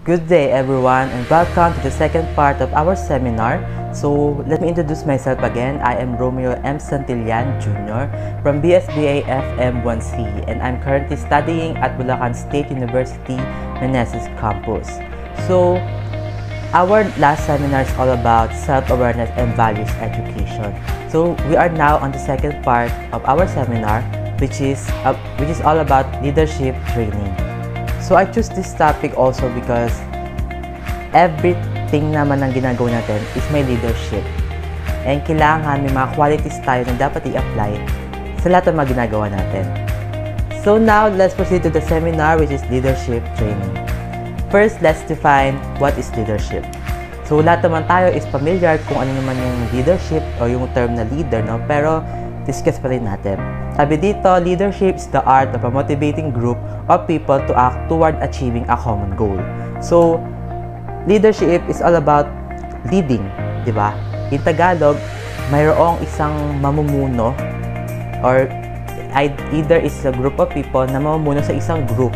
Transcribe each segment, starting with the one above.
Good day everyone and welcome to the second part of our seminar. So let me introduce myself again. I am Romeo M. Santillan Jr. from BSBA FM1C and I'm currently studying at Bulacan State University, Meneses campus. So our last seminar is all about self-awareness and values education. So we are now on the second part of our seminar which is all about leadership training. So I choose this topic also because everything naman ang ginagawa natin is may leadership. And kailangan may mga qualities tayo na dapat i-apply sa lahat ng mga ginagawa natin. So now, let's proceed to the seminar which is leadership training. First, let's define what is leadership. So lahat naman tayo is familiar kung ano naman yung leadership o yung term na leader, no? Pero discuss pa rin natin. Sabi dito, leadership is the art of a motivating group of people to act toward achieving a common goal. So, leadership is all about leading, di ba? In Tagalog, mayroong isang mamumuno or either is a group of people na mamumuno sa isang group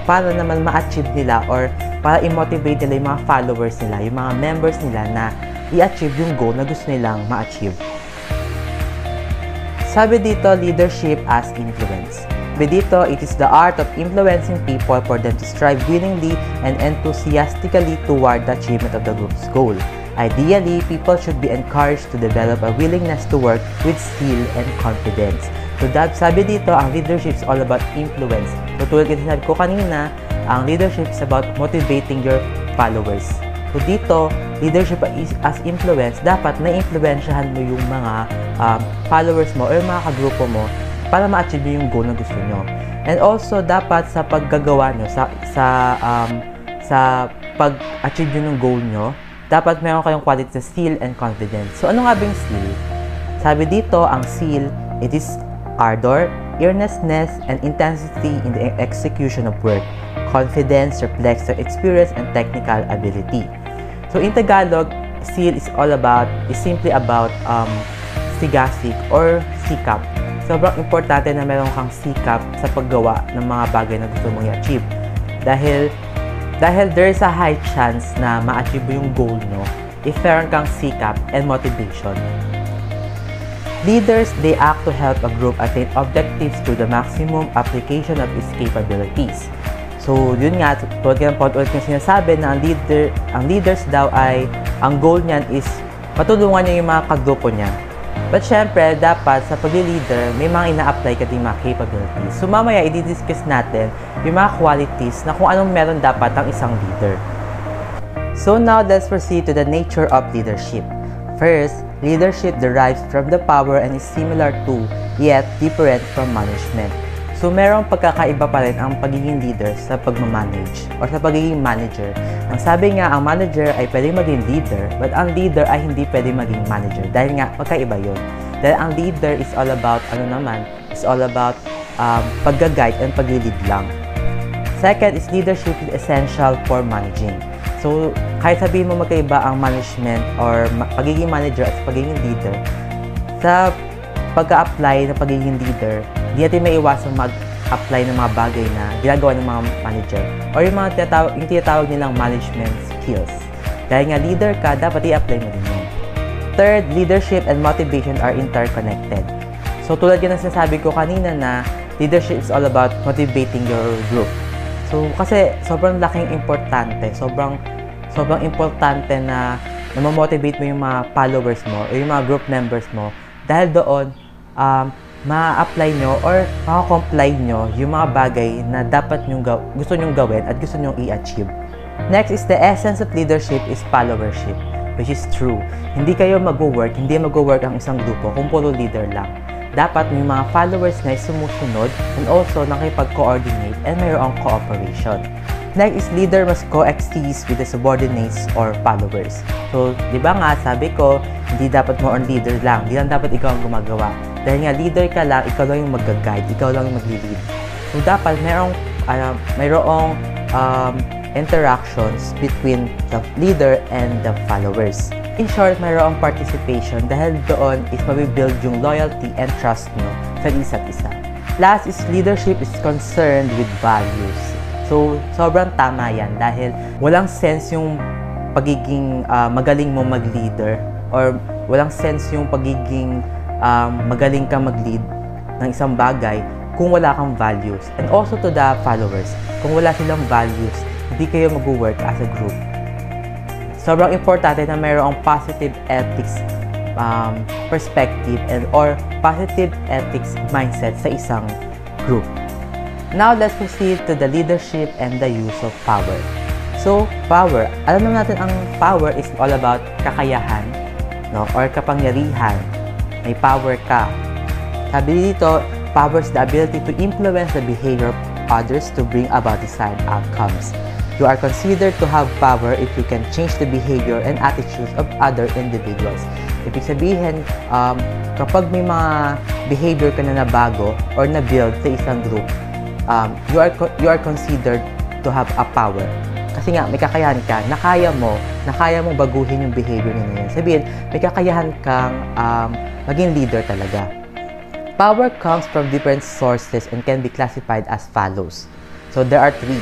para naman ma-achieve nila or para i-motivate nila yung mga followers nila, yung mga members nila na i-achieve yung goal na gusto nilang ma-achieve. Sabi dito, leadership as influence. Sabi dito, it is the art of influencing people for them to strive willingly and enthusiastically toward the achievement of the group's goal. Ideally, people should be encouraged to develop a willingness to work with skill and confidence. So, sabi dito, ang leadership is all about influence. So, tulad yung sinabi ko kanina, ang leadership is about motivating your followers. So, dito, leadership as influence, dapat na-influensyahan mo yung mga followers mo or yung mga kagrupo mo para ma-achieve yung goal na gusto nyo. And also, dapat sa paggagawa nyo, sa pag-achieve nyo ng goal nyo, dapat meron kayong quality sa skill and confidence. So, ano nga ba yung skill? Sabi dito, ang skill, it is ardor, earnestness, and intensity in the execution of work. Confidence reflects their experience and technical ability. So, in Tagalog, skill is simply about sigasig or sikap. Sobrang importante na meron kang sikap sa paggawa ng mga bagay na gusto mong i-achieve. Dahil there is a high chance na ma-achieve yung goal nyo if meron kang sikap and motivation. Leaders, they act to help a group attain objectives through the maximum application of its capabilities. So, yun nga, tulad yung sinasabi na ang leaders daw ay, ang goal niyan is matulungan niya yung mga kagrupo niya. But syempre, dapat sa pag-leader, may mga ina-apply ka din mga capabilities. So, mamaya, i-discuss natin yung mga qualities na kung anong meron dapat ang isang leader. So, now, let's proceed to the nature of leadership. First, leadership derives from the power and is similar to, yet different from management. So, merong pagkakaiba pa rin ang pagiging leader sa pagmamanage or sa pagiging manager. Ang sabi nga, ang manager ay pwedeng maging leader, but ang leader ay hindi pwedeng maging manager. Dahil nga, magkaiba yun. Dahil ang leader is all about, it's all about pag-guide and pag-lead lang. Second is leadership is essential for managing. So, kahit sabihin mo magkaiba ang management or pagiging manager at pagiging leader, sa pagka-apply ng pagiging leader, hindi natin may iwasang mag-apply ng mga bagay na ginagawa ng mga manager or yung mga tinatawag nilang management skills. Dahil nga leader ka, dapat i-apply mo din yun. Third, leadership and motivation are interconnected. So tulad yun ang sinasabi ko kanina na leadership is all about motivating your group. So kasi sobrang laking importante, sobrang importante na ma-motivate mo yung mga followers mo o yung mga group members mo dahil doon ma-apply nyo or ma-comply nyo yung mga bagay na dapat gusto nyong gawin at gusto nyong i-achieve. Next is the essence of leadership is followership, which is true. Hindi mag-work ang isang grupo kung puro leader lang. Dapat may mga followers na sumusunod and also nakipag-coordinate and mayroong cooperation. Next is leader must coexist with the subordinates or followers. So, di ba nga, sabi ko, hindi dapat mo on leader lang. Hindi lang dapat ikaw ang gumagawa. Dahil nga, leader ka lang, ikaw lang yung mag-guide, ikaw lang yung mag-lead. So, dapat mayroong interactions between the leader and the followers. In short, mayroong participation dahil doon is mabibuild yung loyalty and trust nyo sa isa't isa. Last is leadership is concerned with values. So, sobrang tama yan dahil walang sense yung pagiging magaling mo mag-leader or walang sense yung pagiging magaling ka mag-lead ng isang bagay kung wala kang values. And also to the followers, kung wala silang values, hindi kayo mag-work as a group. Sobrang importante na mayroong positive ethics perspective or positive ethics mindset sa isang group. Now, let's proceed to the leadership and the use of power. So, power. Alam naman natin ang power is all about kakayahan, no? Or kapangyarihan. May power ka. Sabi dito, power is the ability to influence the behavior of others to bring about desired outcomes. You are considered to have power if you can change the behavior and attitudes of other individuals. Ibig sabihin, kapag may mga behavior ka na nabago or na-build sa isang group, you are considered to have a power. Kasi nga, may kakayahan ka, na kaya mong baguhin yung behavior nila yan. Sabihin, may kakayahan kang maging leader talaga. Power comes from different sources and can be classified as follows. So, there are 3.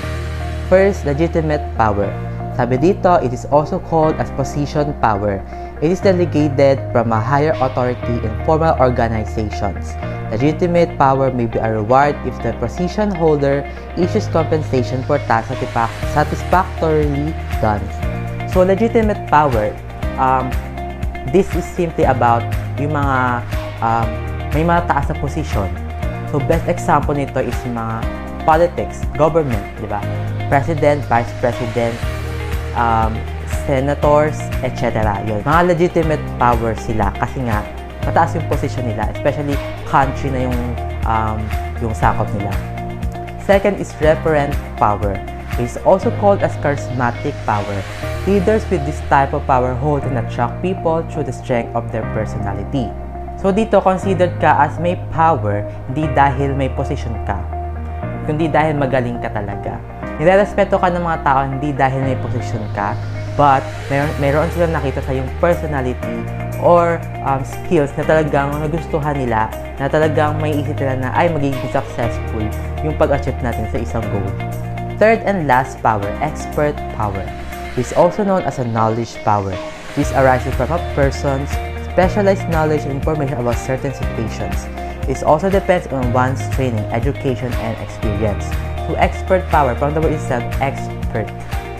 First, legitimate power. Sabi dito, it is also called as position power. It is delegated from a higher authority in formal organizations. Legitimate power may be a reward if the position holder issues compensation for tasks satisfactorily done. So, legitimate power, this is simply about yung mga may mga taas na posisyon. So, best example nito is yung mga politics, government, di ba? President, vice president, senators, etc. Yun. Mga legitimate power sila kasi nga mataas yung position nila, especially country na yung sakop nila. Second is referent power. It is also called as charismatic power. Leaders with this type of power hold and attract people through the strength of their personality. So dito, considered ka as may power, hindi dahil may position ka, kundi dahil magaling ka talaga. Nirerespeto ka ng mga tao hindi dahil may position ka, but mayroon silang nakita sa yung personality or skills na talagang nagustuhan nila, na talagang may isip nila na ay magiging successful yung pag-achieve natin sa isang goal. Third and last power, expert power. This is also known as a knowledge power. This arises from a person's specialized knowledge and information about certain situations. It also depends on one's training, education, and experience. So, expert power, from the word itself, expert.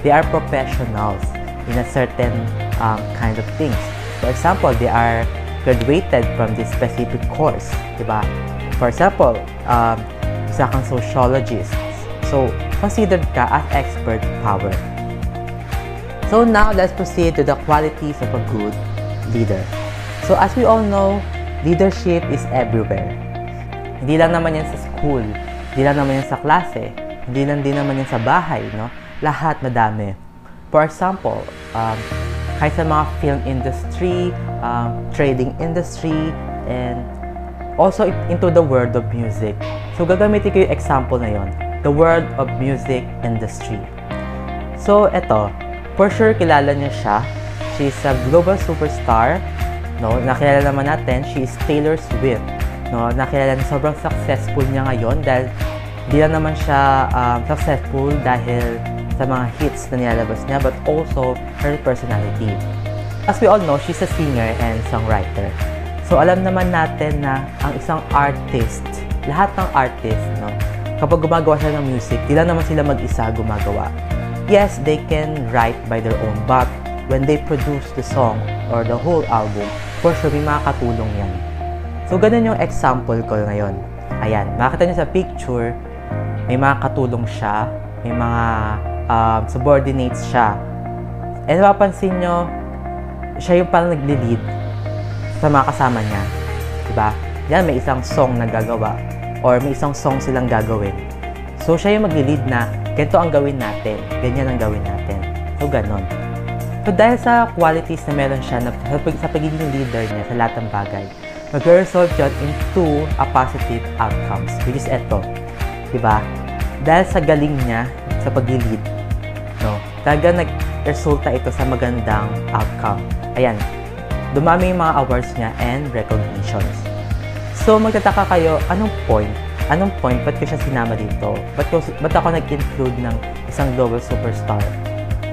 They are professionals in a certain kind of things. For example, they are graduated from this specific course, diba? For example, isa kang sociologist. So, considered ka as expert power. So, now, let's proceed to the qualities of a good leader. So, as we all know, leadership is everywhere. Hindi lang naman yan sa school, hindi lang naman yan sa klase, hindi lang din naman yan sa bahay, no? Lahat madami. For example, kahit sa mga film industry, trading industry, and also into the world of music. So, gagamitin ko yung example na yon, the world of music industry. So, eto, for sure, kilala niyo siya. She's a global superstar, no? Nakilala naman natin, she is Taylor Swift. No, nakilala na sobrang successful niya ngayon dahil di lang naman siya successful dahil sa mga hits na nilalabas niya, but also her personality. As we all know, she's a singer and songwriter. So, alam naman natin na ang isang artist, lahat ng artist, no, kapag gumagawa sila ng music, di lang naman sila mag-isa gumagawa. Yes, they can write by their own, but when they produce the song or the whole album, for sure, may makakatulong yan. So, ganun yung example ko ngayon. Ayan, makita niyo sa picture, may mga katulong siya, may mga subordinates siya. And mapapansin nyo, siya yung parang nagli-lead sa mga kasama niya. Diba? Yan, may isang song na gagawa or may isang song silang gagawin. So, siya yung magli-lead na ganito ang gawin natin, ganyan ang gawin natin. So, ganun. So, dahil sa qualities na meron siya sa pagiging leader niya sa lahat ng bagay, mag-resolve yun into a positive outcomes, which is eto. Diba? Dahil sa galing niya sa pag-lead, no, talaga nag-resulta ito sa magandang outcome. Ayan, dumami yung mga awards niya and recognitions. So, magtataka kayo, anong point anong point, ba't ko siya sinama dito? Ba't ako nag-include ng isang global superstar?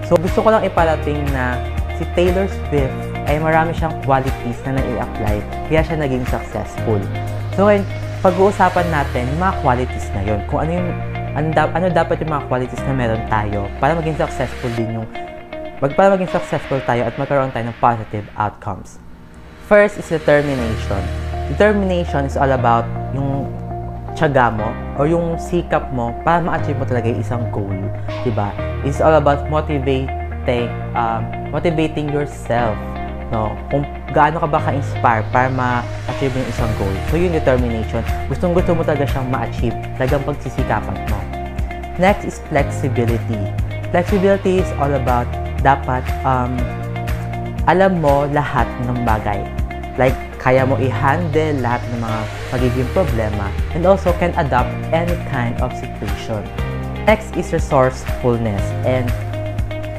So, gusto ko lang iparating na si Taylor Swift ay marami siyang qualities na nai-apply, kaya siya naging successful. So, ngayon, pag-uusapan natin yung mga qualities na yun. Kung ano dapat yung mga qualities na meron tayo para maging successful tayo at magkaroon tayo ng positive outcomes. First is determination. Determination is all about yung tiyaga mo or yung sikap mo para ma-achieve mo talaga yung isang goal, diba? It's all about motivating yourself, no? Kung gaano ka ba ka-inspire para ma-achieve yung isang goal. So, yung determination, gustong-gusto mo talaga siyang ma-achieve, talagang pagsisikapan mo. Next is flexibility. Flexibility is all about dapat alam mo lahat ng bagay. Like, kaya mo i-handle lahat ng mga magiging problema and also can adapt any kind of situation. Next is resourcefulness and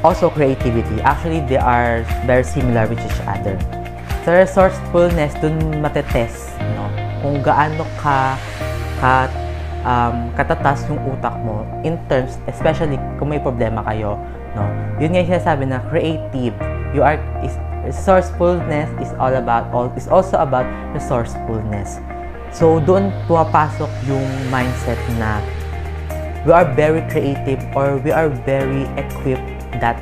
also creativity. Actually, they are very similar with each other. Sa resourcefulness, dun matetest, no? Kung gaano katatas yung utak mo in terms, especially kung may problema kayo, no? Yun nga yung sinasabi na creative. Resourcefulness is also about resourcefulness. So, doon pumapasok yung mindset na we are very creative or we are very equipped that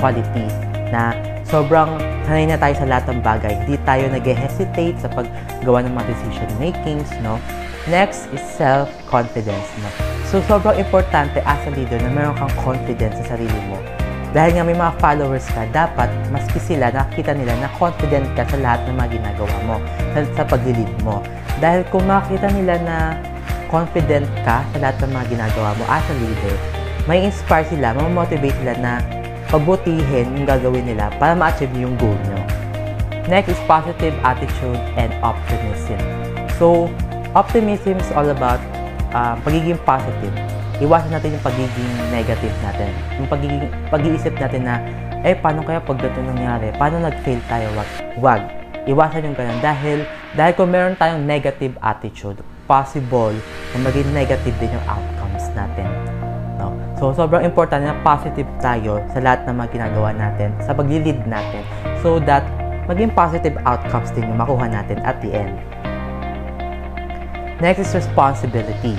quality na sobrang sanay na tayo sa lahat ng bagay. Hindi tayo nag-hesitate sa paggawa ng mga decision makings, no? Next is self-confidence, no? So, sobrang importante as a leader na meron kang confidence sa sarili mo. Dahil nga may mga followers ka, dapat maski sila nakikita nila na confident ka sa lahat ng mga ginagawa mo, sa pag-lead mo. Dahil kung makita nila na confident ka sa lahat ng mga ginagawa mo as a leader, may inspire sila, mamotivate sila na pagbutihin yung gagawin nila para ma-achieve yung goal nyo. Next is positive attitude and optimism. So, optimism is all about pagiging positive. Iwasan natin yung pagiging negative natin. Yung pag-iisip natin na, paano kaya pag ito nangyari? Paano nag-fail tayo? Wag. Iwasan yung ganun. Dahil kung meron tayong negative attitude, possible na maging negative din yung outcomes natin. No? So, sobrang importante na positive tayo sa lahat ng mga ginagawa natin, sa pag-lead natin, so that maging positive outcomes din yung makuha natin at the end. Next is responsibility.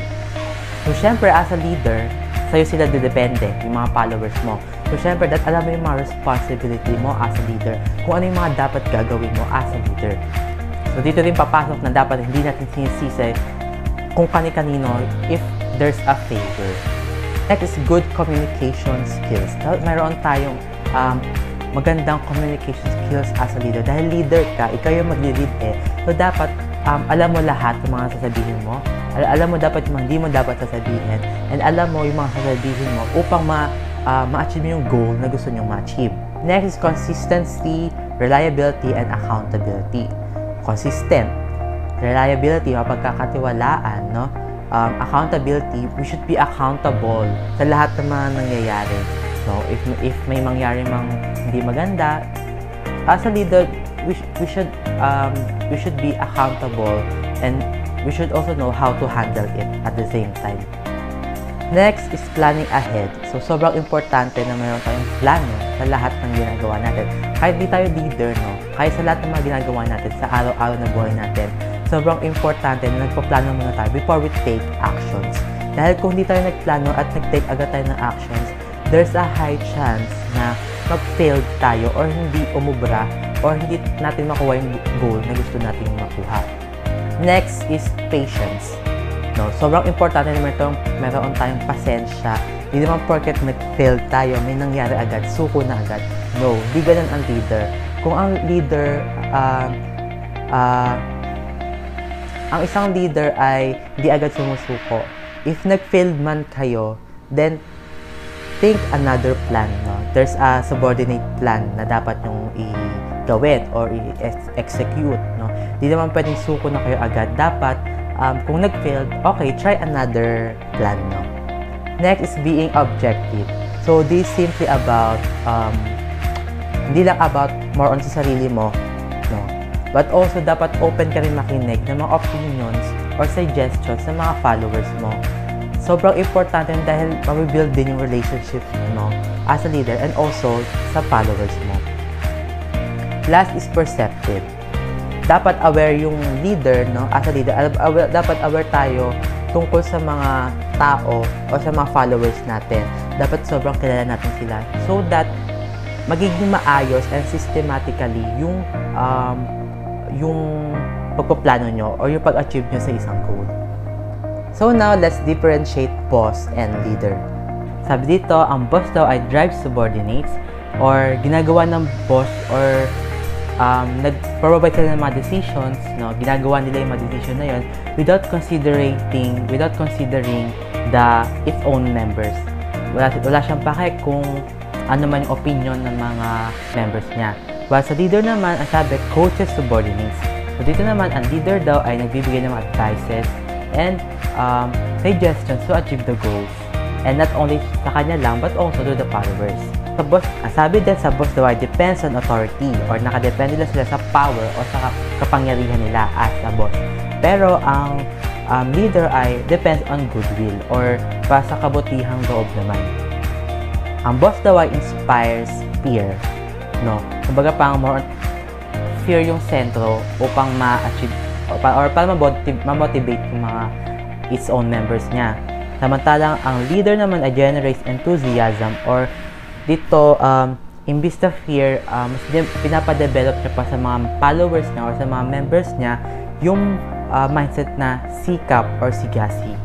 So, syempre, as a leader, sa'yo sila didepende, yung mga followers mo. So, syempre, alam mo yung mga responsibility mo as a leader, kung ano yung mga dapat gagawin mo as a leader. So, dito rin papasok na dapat hindi natin sinisisi kung kani-kanino if there's a failure. Next is good communication skills. Mayroon tayong magandang communication skills as a leader. Dahil leader ka, ikaw yung mag-lead So, dapat alam mo lahat ng mga sasabihin mo. Alam mo dapat yung mga hindi mo dapat sasabihin. And alam mo yung mga sasabihin mo upang ma-achieve yung goal na gusto nyong ma-achieve. Next is consistency, reliability, and accountability. Consistent. Reliability, mapagkakatiwalaan, no? Accountability, we should be accountable sa lahat ng mga nangyayari. No? If may mangyari mang hindi maganda, as a leader, we should be accountable and we should also know how to handle it at the same time. Next is planning ahead. So, sobrang importante na mayroon tayong plano sa lahat ng ginagawa natin. Kahit di tayo leader, no? Kahit sa lahat ng mga ginagawa natin sa araw-araw na buhay natin, sobrang importante na nagpaplano muna tayo before we take actions. Dahil kung hindi tayo nagplano at nag-take agad tayo ng actions, there's a high chance na mag-fail tayo or hindi umubra or hindi natin makuha yung goal na gusto natin makuha. Next is patience. No, sobrang importante na meron tayong pasensya. Hindi naman porket nag-fail tayo, may nangyari agad, suko na agad. No, di ganun ang leader. Kung ang leader, ang isang leader ay di agad sumusuko, if nag-failed man kayo, then think another plan. No? There's a subordinate plan na dapat yung gawin or i-execute, no? Di naman pwedeng suko na kayo agad. Dapat, kung nag-failed, okay, try another plan, no? Next is being objective. So, this is simply about, hindi lang about more on sa sarili mo, no? But also, dapat open ka rin makinig ng mga opinions or suggestions sa mga followers mo. Sobrang importante dahil mabibuild din yung relationship mo as a leader and also sa followers mo. Last is perceptive. Dapat aware yung leader, no? As a leader, dapat aware tayo tungkol sa mga tao o sa mga followers natin. Dapat sobrang kilala natin sila so that magiging maayos and systematically yung pagpaplano nyo or yung pag-achieve nyo sa isang goal. So now, let's differentiate boss and leader. Sabi dito, ang boss daw ay drives subordinates or ginagawa ng boss or nag-provide sila ng mga decisions, no? Ginagawa nila yung mga decision na yun without considering its own members. Wala siyang pake kung ano man yung opinion ng mga members niya. While sa leader naman, ang sabi, coaches subordinates. So dito naman, ang leader daw ay nagbibigay ng advices and suggestions to achieve the goals. And not only sa kanya lang, but also to the followers. Sa boss, sabi din sa boss daw ay depends on authority or nakadepende lang sila sa power o sa kapangyarihan nila as a boss. Pero ang leader ay depends on goodwill or pa sa kabutihang loob naman. Ang boss daw ay inspires fear. No? Kumbaga pang more fear yung sentro upang ma-achieve or para ma-motivate yung mga its own members niya. Samantalang ang leader naman ay generates enthusiasm or dito imbis na fear, mas pinapadevelop niya pa sa mga followers niya or sa mga members niya yung mindset na sikap or sigasi.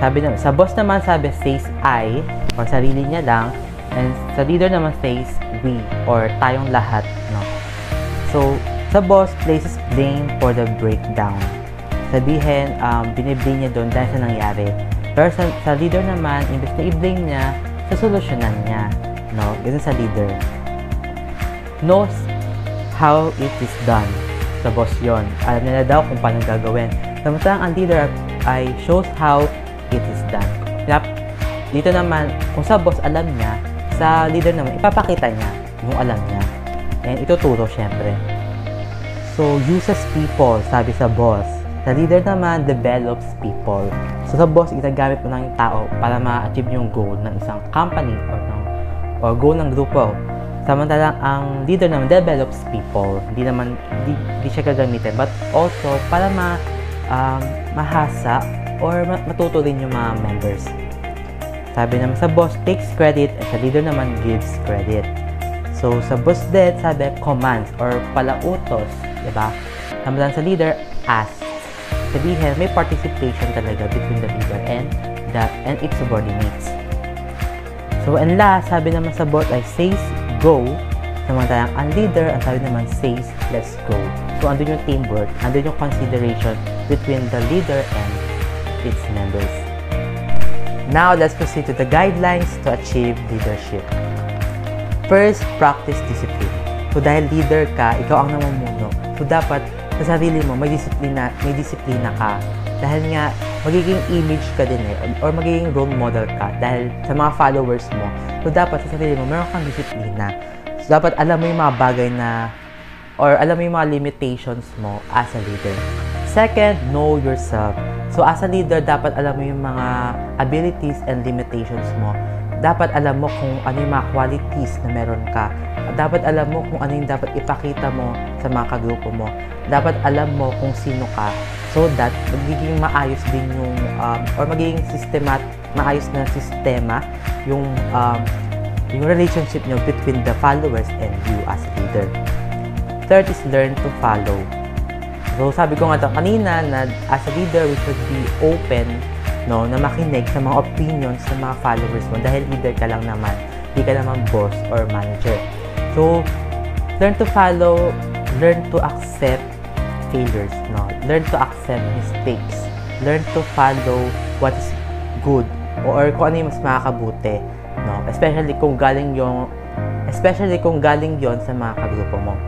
Sabi na, sa boss naman sabi says I or sarili niya lang, and sa leader naman says we or tayong lahat, no? So sa boss places blame for the breakdown. Sabihin, biniblame niya doon dahil sa nangyari. Pero sa leader naman, imbes na i-blame niya, sa solusyonan niya. No? Ganun sa leader. Knows how it is done. Sa boss yon. Alam niya na daw kung paano gagawin. Samantalang ang leader ay shows how it is done. Dito naman, kung sa boss alam niya, sa leader naman, ipapakita niya yung alam niya. And ituturo syempre. So, uses people, sabi sa boss. Sa leader naman, develops people. So, sa boss, ginagamit mo lang yung tao para ma-achieve yung goal ng isang company or goal ng grupo. Samantalang ang leader naman develops people. Hindi siya gagamitin, but also para mahasa or matuto rin yung mga members. Sabi naman sa boss, takes credit, at sa leader naman gives credit. So, sa boss din, sabi, commands or palautos, diba? Samantalang sa leader, asks. Sabihin, may participation talaga between the leader and its subordinates. So, and last, sabi naman sa boss ay says go. Samantalang ang leader, ang sabi naman says let's go. So, andun yung teamwork, andun yung consideration between the leader and its members. Now, let's proceed to the guidelines to achieve leadership. First, practice discipline. So, dahil leader ka, ikaw ang namumuno. So, dapat sa sarili mo, may disiplina ka. Dahil nga, magiging image ka din or magiging role model ka dahil sa mga followers mo. So, dapat sa sarili mo, meron kang disiplina. So, dapat alam mo yung mga bagay na or alam mo yung mga limitations mo as a leader. Second, know yourself. So, as a leader, dapat alam mo yung mga abilities and limitations mo. Dapat alam mo kung ano yung mga qualities na meron ka. Dapat alam mo kung ano yung dapat ipakita mo sa mga kagrupo mo. Dapat alam mo kung sino ka so that magiging maayos din yung or magiging maayos na sistema yung relationship nyo between the followers and you as a leader. Third is learn to follow. So sabi ko nga kanina na as a leader we should be open, no, na makinig sa mga opinions ng mga followers mo dahil leader ka lang naman, hindi ka naman boss or manager. So, learn to follow, learn to accept failures, no? Learn to accept mistakes, learn to follow what is good or kung ano yung mas makakabuti, no? Especially kung galing yon sa mga kagrupo mo.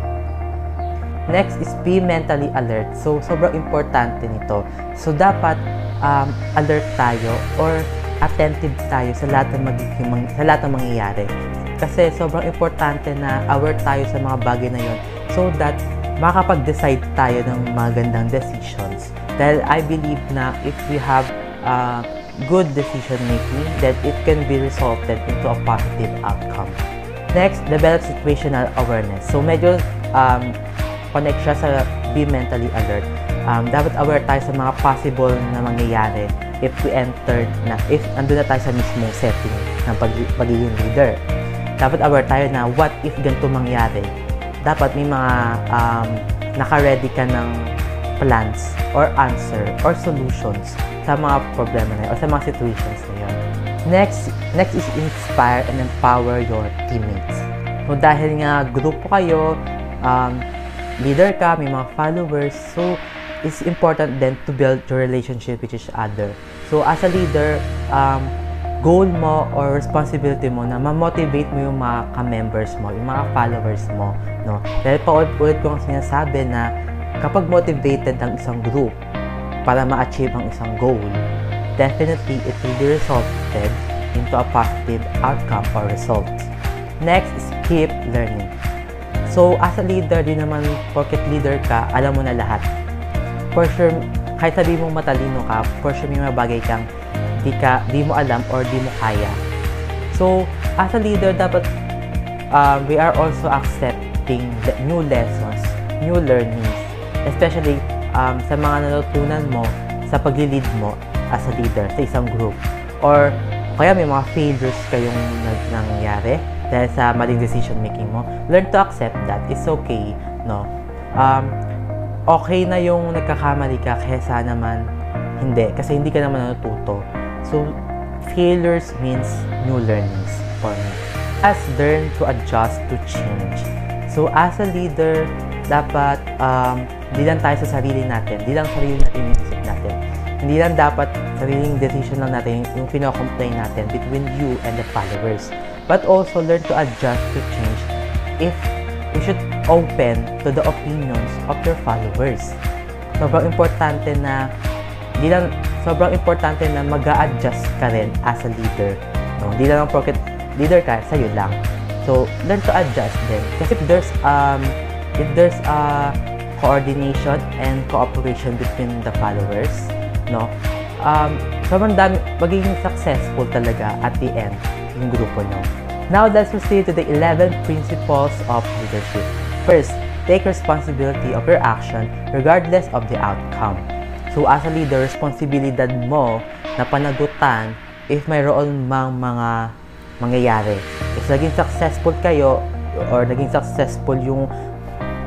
Next is be mentally alert. So, sobrang importante nito. So, dapat alert tayo or attentive tayo sa lahat ng mangyayari. Kasi sobrang importante na aware tayo sa mga bagay na yon so that makakapag-decide tayo ng magandang decisions Dahil I believe na if we have good decision making, then it can be resulted into a positive outcome. Next, develop situational awareness. So medyo connect siya sa be mentally alert. Dapat aware tayo sa mga possible na mangyayari if andun na tayo sa mismong setting ng pagiging leader. Dapat aware tayo na what if ganito mangyari. Dapat may mga naka-ready ka ng plans or answer or solutions sa mga problema na yun or sa mga situations na yun. Next is inspire and empower your teammates. So dahil nga grupo kayo, leader ka, may mga followers, so it's important then to build your relationship with each other. So as a leader, goal mo or responsibility mo na ma-motivate mo yung mga ka-members mo, yung mga followers mo, no? Dahil paulit ko ang sinasabi na kapag motivated ang isang group para ma-achieve ang isang goal, definitely it will be resulted into a positive outcome or result. Next is keep learning. So as a leader, di naman porket leader ka, alam mo na lahat. For sure, kahit sabi mong matalino ka, for sure may mga bagay kang di mo alam or di mo kaya. So, as a leader, dapat we are also accepting new lessons, new learnings, especially sa mga natutunan mo sa pag-lead mo as a leader sa isang group. Or kaya may mga failures kayong nangyari dahil sa maling decision making mo. Learn to accept that. It's okay, no? Okay na yung nagkakamali ka kaysa naman hindi, kasi hindi ka naman natututo. So, failures means new learnings for me. As learn to adjust to change. So, as a leader, dapat hindi lang tayo sa sarili natin, hindi lang sarili natin yung isip natin. Hindi lang dapat sariling decision lang natin yung pinaka-complain natin between you and the followers. But also learn to adjust to change if you should open to the opinions of your followers. Sobrang importante na mag-a-adjust ka rin as a leader. No? Hindi lang porket leader ka, sa'yo lang. So, learn to adjust din. Kasi if there's a coordination and cooperation between the followers, no? Sobrang dami, magiging successful talaga at the end yung grupo nyo. Now, let's proceed to the 11 principles of leadership. First, take responsibility of your action regardless of the outcome. So, as a leader, responsibilidad mo na panagutan if mayroon mang mga mangyayari. If naging successful kayo or naging successful yung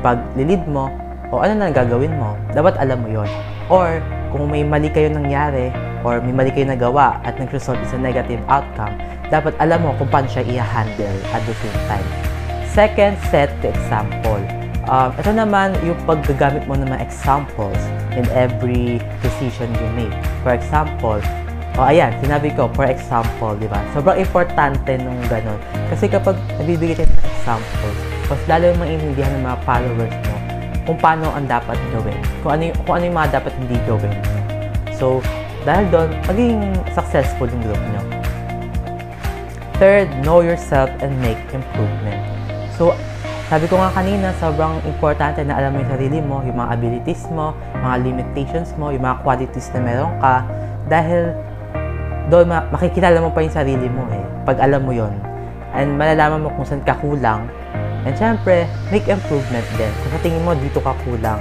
pag-lead mo o ano na gagawin mo, dapat alam mo yon. Or, kung may mali kayo nangyari or may mali kayo nagawa at nag-result sa negative outcome, dapat alam mo kung paano siya i-handle at the same time. Second, set the example. Ito naman yung paggagamit mo ng mga examples in every decision you make. For example, ayan, sinabi ko, for example, di ba? Sobrang importante nung ganun. Kasi kapag nabibigay tayo ng examples, mas lalo yung maintindihan ng mga followers mo kung paano ang dapat gawin. Kung ano yung mga dapat hindi gawin mo. So, dahil doon, maging successful yung group nyo. Third, know yourself and make improvement. So, sabi ko nga kanina, sobrang importante na alam mo yung sarili mo, yung mga abilities mo, mga limitations mo, yung mga qualities na meron ka. Dahil doon makikilala mo pa yung sarili mo pag alam mo yon. And malalaman mo kung saan ka kulang. And syempre, make improvement din. Kung sa tingin mo dito ka kulang,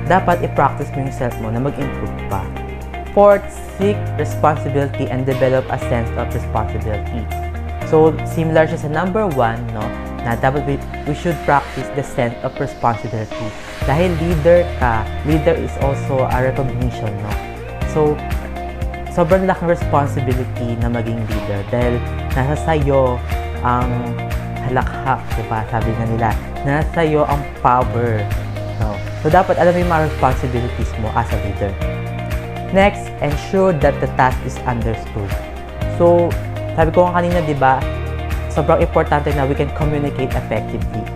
dapat i-practice mo yung self mo na mag-improve pa. Fourth, seek responsibility and develop a sense of responsibility. So, similar siya sa number 1, no? Na dapat we should practice the sense of responsibility. Dahil leader ka, leader is also a recognition, no? So, sobrang laking responsibility na maging leader dahil nasa sayo ang halakhak, diba? Sabi nga nila, nasa sayo ang power, no? So, dapat alam mo yung mga responsibilities mo as a leader. Next, ensure that the task is understood. So, sabi ko nga kanina, diba? Sobrang importante na we can communicate effectively.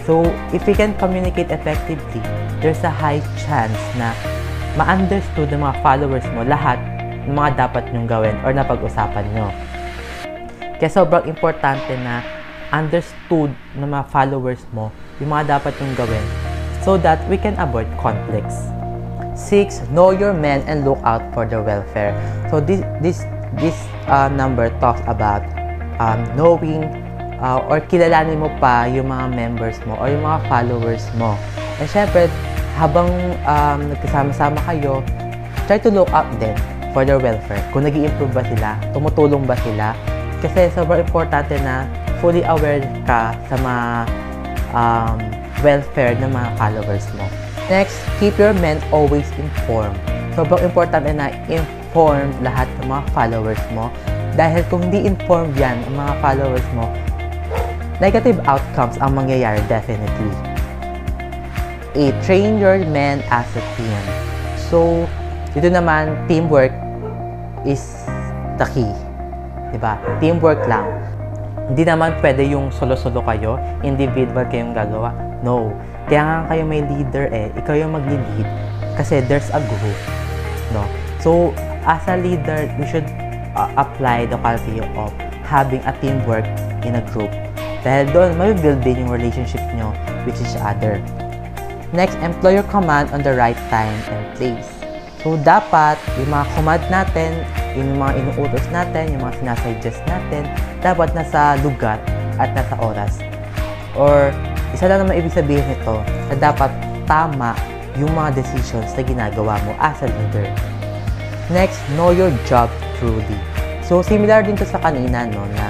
So, if we can communicate effectively, there's a high chance na ma-understood ng mga followers mo lahat ng mga dapat nyong gawin or napag-usapan nyo. Kaya sobrang importante na understood ng mga followers mo yung mga dapat nyong gawin so that we can avoid conflicts. 6. Know your men and look out for their welfare. So this number talks about knowing or kilalanin mo pa yung mga members mo or yung mga followers mo. And syempre, habang nagkasama-sama kayo, try to look out din for their welfare. Kung nag-i-improve ba sila, tumutulong ba sila. Kasi sobrang importante na fully aware ka sa mga welfare ng mga followers mo. Next, keep your men always informed. Sobrang importante na inform lahat ng mga followers mo. Dahil kung hindi informed yan ang mga followers mo, negative outcomes ang mangyayari definitely. 8. Train your men as a team. So, dito naman, teamwork is the key. Diba? Teamwork lang. Hindi naman pwede yung solo-solo kayo, individual kayong gagawa. No. Kaya nga kayo may leader ikaw yung mag-lead kasi there's a group. No? So, as a leader, we should apply the quality of having a teamwork in a group. Dahil doon, may build din yung relationship nyo with each other. Next, employ your command on the right time and place. So, dapat yung mga command natin, yung mga inuutos natin, yung mga sinasuggest natin, dapat nasa lugar at nasa oras. Or, isa lang naman ibig sabihin nito na dapat tama yung mga decisions na ginagawa mo as a leader. Next, know your job truly. So, similar din to sa kanina, no, na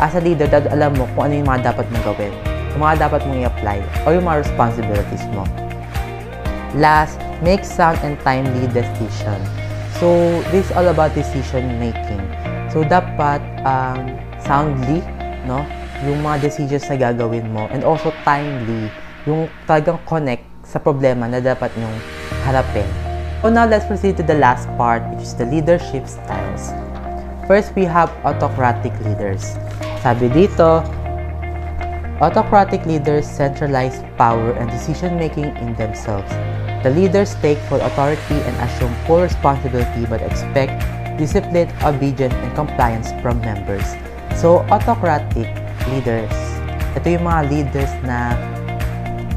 as a leader, alam mo kung ano yung mga dapat mong gawin, yung mga dapat mong i-apply, o yung mga responsibilities mo. Last, make sound and timely decision. So, this is all about decision making. So, dapat soundly, no, yung mga decisions na gagawin mo, and also timely, yung talagang connect sa problema na dapat nyong harapin. So now, let's proceed to the last part, which is the leadership styles. First, we have autocratic leaders. Sabi dito, autocratic leaders centralize power and decision-making in themselves. The leaders take full authority and assume full responsibility but expect discipline, obedience, and compliance from members. So, autocratic leaders, ito yung mga leaders na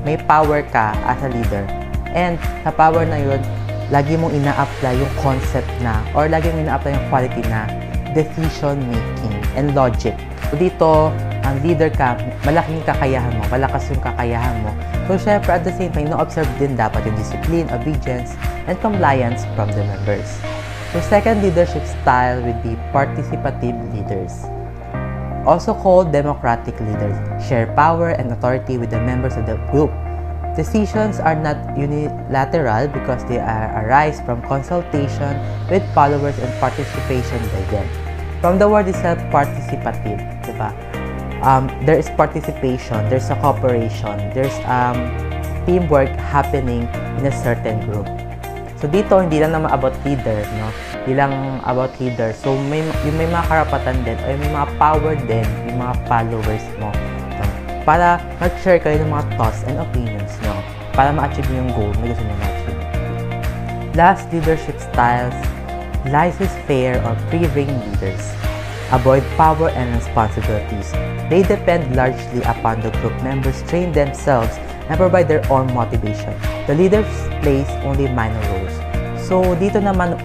may power ka as a leader. And sa power na yun, lagi mong ina-apply yung concept na or lagi mong ina-apply yung quality na decision making and logic. So dito, ang leader ka, malaking kakayahan mo, malakas yung kakayahan mo. So syempre at the same time, na-observe din dapat yung discipline, obedience, and compliance from the members. So second leadership style would be participative leaders. Also called democratic leaders, share power and authority with the members of the group. Decisions are not unilateral because they arise from consultation with followers and participation by them. From the word itself, participative, diba? There is participation, there's a cooperation, there's teamwork happening in a certain group. So dito, hindi lang naman about leader, no? Hindi lang about leader. So may mga karapatan din, o may mga power din, yung mga followers mo. No? Para mag-share kayo ng mga thoughts and opinions, no? Para ma-achieve yung goal na gusto nyo ma-achieve. Last leadership styles, laissez-faire or free-rein leaders. Avoid power and responsibilities. They depend largely upon the group members train themselves and provide their own motivation. The leaders plays only minor roles. So, dito naman,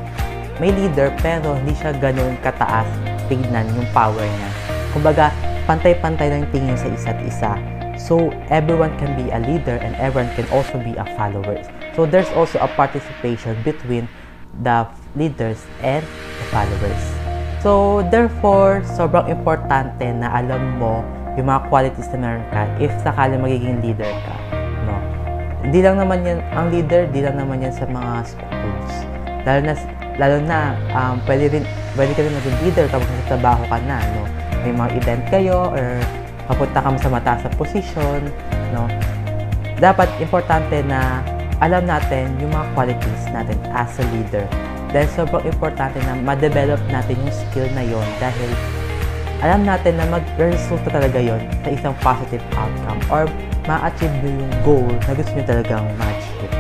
may leader pero hindi siya ganun kataas tignan yung power niya. Kumbaga, pantay-pantay lang tingin sa isa't isa. So, everyone can be a leader and everyone can also be a follower. So, there's also a participation between the leaders and the followers. So, therefore, sobrang importante na alam mo yung mga qualities na meron ka if sakali magiging leader ka. No? Hindi lang naman yan, ang leader, hindi lang naman yan sa mga schools. Lalo na pwede ka rin maging leader kapag sa trabaho ka na. No? May mga event kayo or papunta ka sa mataas na posisyon. No? Dapat importante na alam natin yung mga qualities natin as a leader. Dahil sobrang importante na ma-develop natin yung skill na yon dahil alam natin na mag-resulta talaga yon sa isang positive outcome or ma-achieve nyo yung goal na gusto nyo talagang ma-achieve.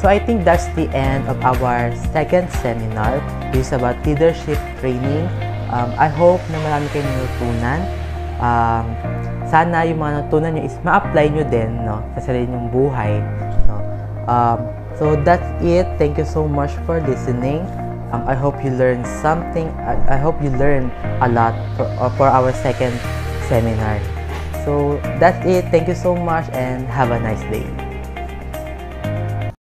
So I think that's the end of our second seminar. This is about leadership training. I hope na marami kayong natutunan. Sana yung mga natutunan nyo is ma-apply nyo din, no, sa sarili nyong buhay. No? So that's it. Thank you so much for listening. I hope you learned something. I hope you learned a lot for our second seminar. So that's it. Thank you so much and have a nice day.